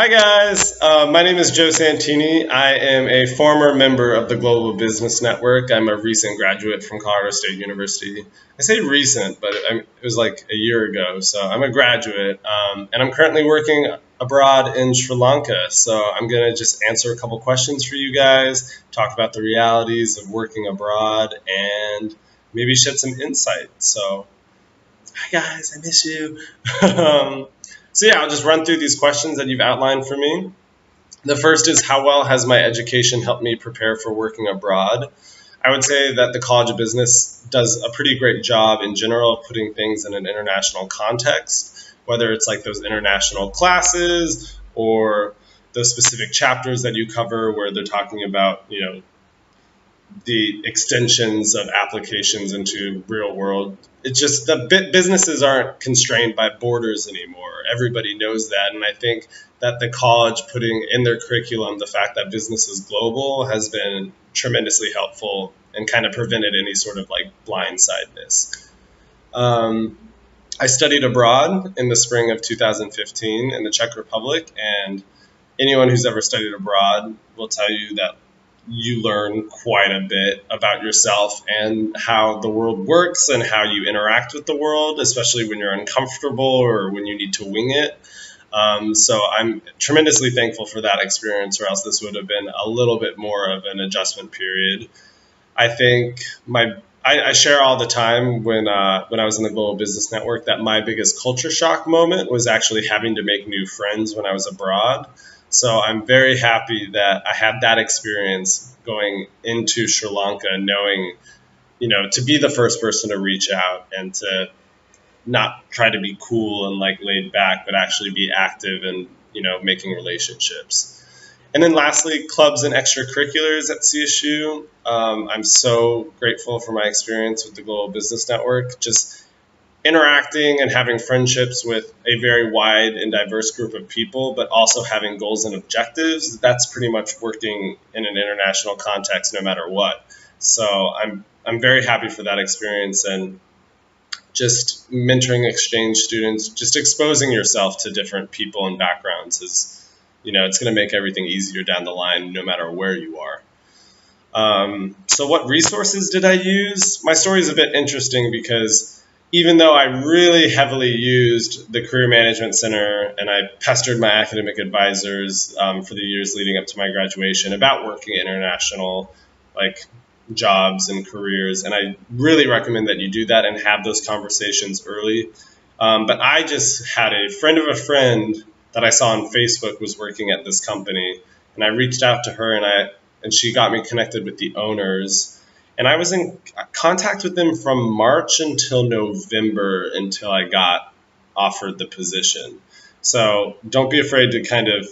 Hi guys, my name is Joe Santini. I am a former member of the Global Business Network. I'm a recent graduate from Colorado State University. I say recent, but it was like a year ago. So I'm a graduate, and I'm currently working abroad in Sri Lanka. So I'm going to just answer a couple questions for you guys, talk about the realities of working abroad, and maybe shed some insight. So, hi guys, I miss you. So yeah, I'll just run through these questions that you've outlined for me. The first is, how well has my education helped me prepare for working abroad? I would say that the College of Business does a pretty great job in general of putting things in an international context, whether it's like those international classes or those specific chapters that you cover where they're talking about, the extensions of applications into real world. It's just businesses aren't constrained by borders anymore. Everybody knows that. And I think that the college putting in their curriculum the fact that business is global has been tremendously helpful and kind of prevented any sort of like blindsidedness. I studied abroad in the spring of 2015 in the Czech Republic, and anyone who's ever studied abroad will tell you that you learn quite a bit about yourself and how the world works and how you interact with the world, especially when you're uncomfortable or when you need to wing it. So I'm tremendously thankful for that experience, or else this would have been a little bit more of an adjustment period. I think I share all the time when I was in the Global Business Network that my biggest culture shock moment was actually having to make new friends when I was abroad. So I'm very happy that I had that experience going into Sri Lanka, knowing, to be the first person to reach out and to not try to be cool and like laid back, but actually be active and, making relationships. And then lastly, clubs and extracurriculars at CSU. I'm so grateful for my experience with the Global Business Network. Just interacting and having friendships with a very wide and diverse group of people, but also having goals and objectives. That's pretty much working in an international context, no matter what. So I'm very happy for that experience, and just mentoring exchange students, just exposing yourself to different people and backgrounds is, it's going to make everything easier down the line, no matter where you are. So what resources did I use? My story is a bit interesting because even though I really heavily used the Career Management Center and I pestered my academic advisors for the years leading up to my graduation about working international jobs and careers, and I really recommend that you do that and have those conversations early. But I just had a friend of a friend that I saw on Facebook was working at this company, and I reached out to her and she got me connected with the owners. And I was in contact with them from March until November until I got offered the position. So don't be afraid to kind of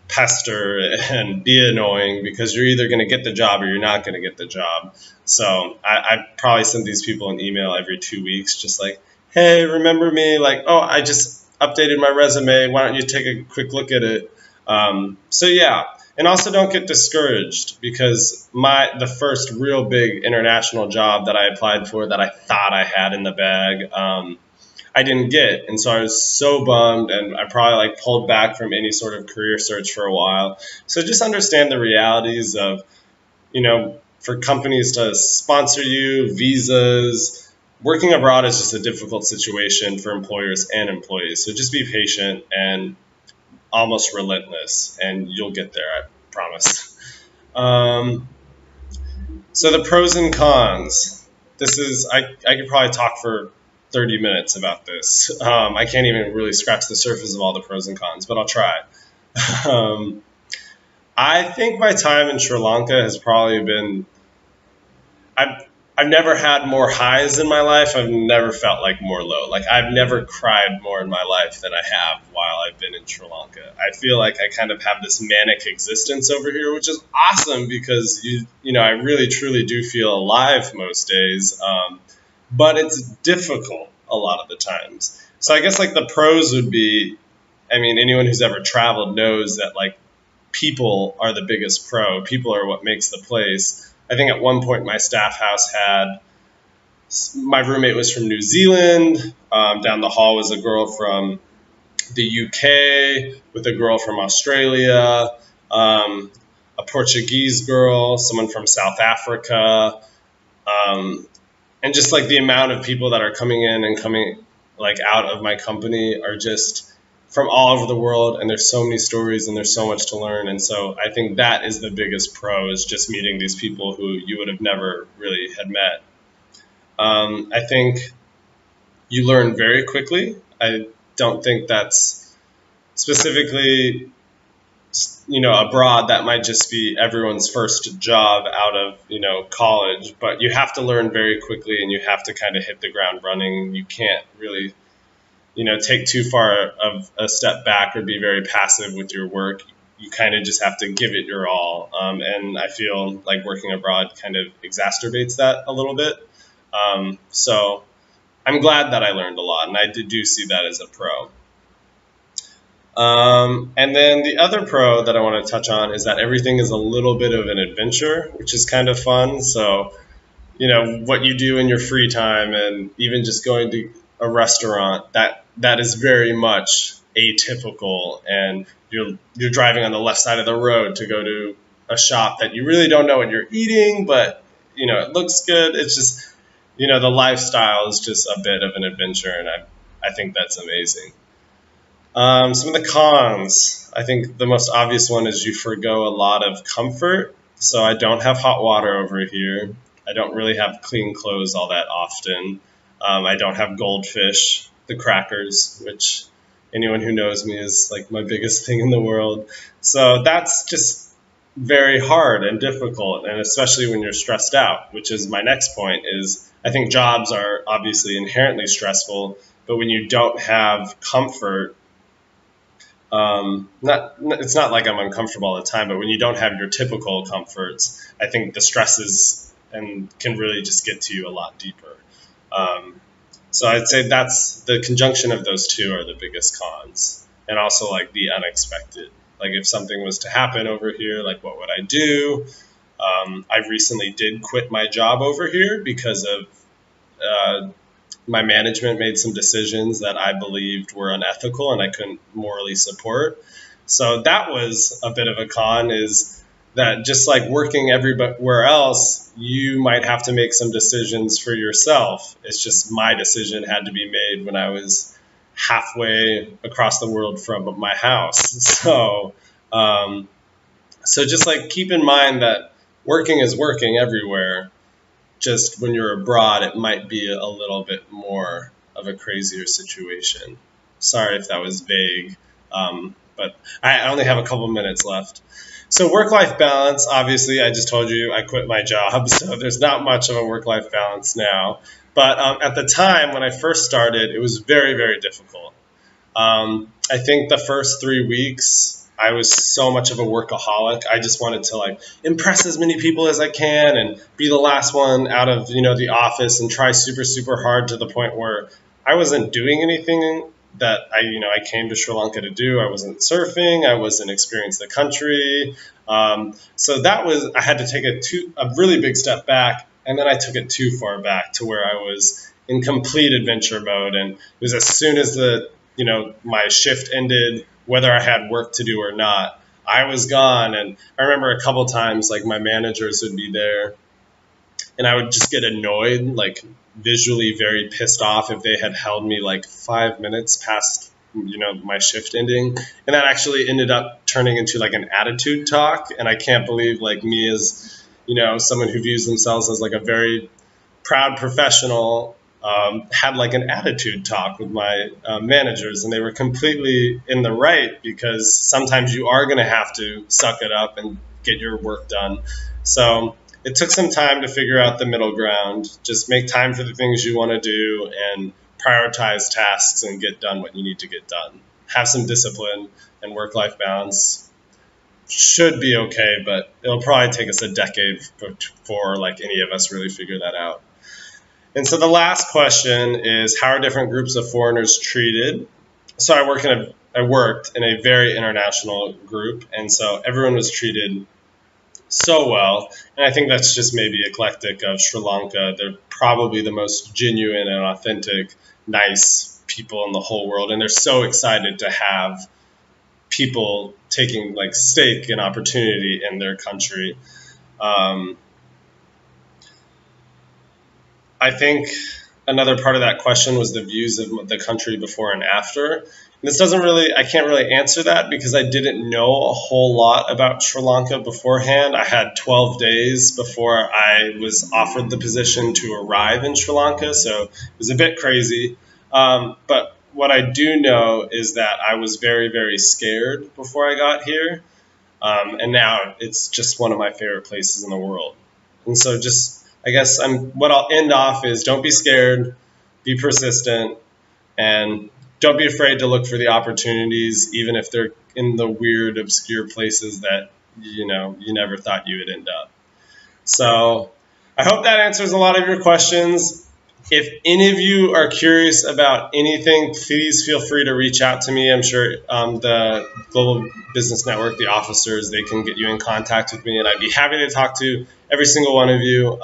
pester and be annoying, because you're either going to get the job or you're not going to get the job. So I probably send these people an email every 2 weeks, just like, hey, remember me? Like, oh, I just updated my resume. Why don't you take a quick look at it? So yeah. And also don't get discouraged, because the first real big international job that I applied for that I thought I had in the bag, I didn't get. And so I was so bummed, and I probably pulled back from any sort of career search for a while. So just understand the realities of, for companies to sponsor you, visas. Working abroad is just a difficult situation for employers and employees. So just be patient and almost relentless, and you'll get there, I promise. So the pros and cons. This is, I could probably talk for 30 minutes about this. I can't even really scratch the surface of all the pros and cons, but I'll try. I think my time in Sri Lanka has probably been, I've never had more highs in my life. I've never felt like more low. I've never cried more in my life than I have while I've been in Sri Lanka. I feel like I kind of have this manic existence over here, which is awesome because I really truly do feel alive most days. But it's difficult a lot of the times. So I guess the pros would be, anyone who's ever traveled knows that people are the biggest pro. People are what makes the place. I think at one point my staff house my roommate was from New Zealand. Down the hall was a girl from the UK with a girl from Australia, a Portuguese girl, someone from South Africa, and just like the amount of people that are coming in and coming like out of my company are just from all over the world, and there's so many stories and there's so much to learn. And so I think that is the biggest pro, is just meeting these people who you would have never really had met. I think you learn very quickly. I don't think that's specifically, abroad. That might just be everyone's first job out of, college, but you have to learn very quickly and you have to kind of hit the ground running. You can't really, take too far of a step back or be very passive with your work. You kind of just have to give it your all. And I feel like working abroad kind of exacerbates that a little bit. So I'm glad that I learned a lot, and I do see that as a pro. And then the other pro that I want to touch on is that everything is a little bit of an adventure, which is kind of fun. So, what you do in your free time and even just going to a restaurant, that is very much atypical. And you're driving on the left side of the road to go to a shop that you really don't know what you're eating, but, it looks good. It's just, the lifestyle is just a bit of an adventure, and I think that's amazing. Some of the cons, I think the most obvious one is you forgo a lot of comfort. So I don't have hot water over here. I don't really have clean clothes all that often. I don't have goldfish, the crackers, which anyone who knows me is like my biggest thing in the world. So that's just very hard and difficult, and especially when you're stressed out, which is my next point. Is I think jobs are obviously inherently stressful, but when you don't have comfort, it's not like I'm uncomfortable all the time, but when you don't have your typical comforts, I think the stresses and can really just get to you a lot deeper. So I'd say that's the conjunction of those two are the biggest cons, and also like the unexpected. Like if something was to happen over here, like what would I do? I recently did quit my job over here because of my management made some decisions that I believed were unethical and I couldn't morally support. So that was a bit of a con, is that just like working everywhere else, you might have to make some decisions for yourself. It's just my decision had to be made when I was halfway across the world from my house. So just like keep in mind that working is working everywhere. Just when you're abroad, it might be a little bit more of a crazier situation. Sorry if that was vague, but I only have a couple minutes left. So work-life balance, obviously, I just told you I quit my job, so there's not much of a work-life balance now. But at the time when I first started, it was very, very difficult. I think the first 3 weeks, I was so much of a workaholic. I just wanted to like impress as many people as I can and be the last one out of, the office and try super, super hard to the point where I wasn't doing anything that I came to Sri Lanka to do. I wasn't surfing. I wasn't experiencing the country. So I had to take a really big step back, and then I took it too far back to where I was in complete adventure mode. And it was as soon as my shift ended, whether I had work to do or not, I was gone. And I remember a couple times, like my managers would be there and I would just get annoyed, like visually very pissed off if they had held me like 5 minutes past, my shift ending. And that actually ended up turning into like an attitude talk. And I can't believe like me as, someone who views themselves as like a very proud professional, had like an attitude talk with my managers, and they were completely in the right, because sometimes you are going to have to suck it up and get your work done. So it took some time to figure out the middle ground. Just make time for the things you want to do and prioritize tasks and get done what you need to get done. Have some discipline, and work-life balance should be okay, but it'll probably take us a decade before like any of us really figure that out. And so the last question is, how are different groups of foreigners treated? So I worked in a very international group, and so everyone was treated so well. And I think that's just maybe eclectic of Sri Lanka. They're probably the most genuine and authentic, nice people in the whole world, and they're so excited to have people taking like stake and opportunity in their country. I think another part of that question was the views of the country before and after. And this doesn't really, I can't really answer that because I didn't know a whole lot about Sri Lanka beforehand. I had 12 days before I was offered the position to arrive in Sri Lanka, so it was a bit crazy. But what I do know is that I was very, very scared before I got here. And now it's just one of my favorite places in the world. And so I guess what I'll end off is don't be scared, be persistent, and don't be afraid to look for the opportunities, even if they're in the weird, obscure places that, you never thought you would end up. So I hope that answers a lot of your questions. If any of you are curious about anything, please feel free to reach out to me. I'm sure the Global Business Network, the officers, they can get you in contact with me, and I'd be happy to talk to every single one of you.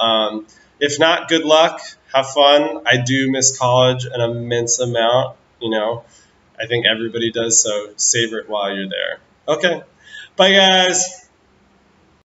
If not, good luck. Have fun. I do miss college an immense amount. I think everybody does, so savor it while you're there. Okay. Bye, guys.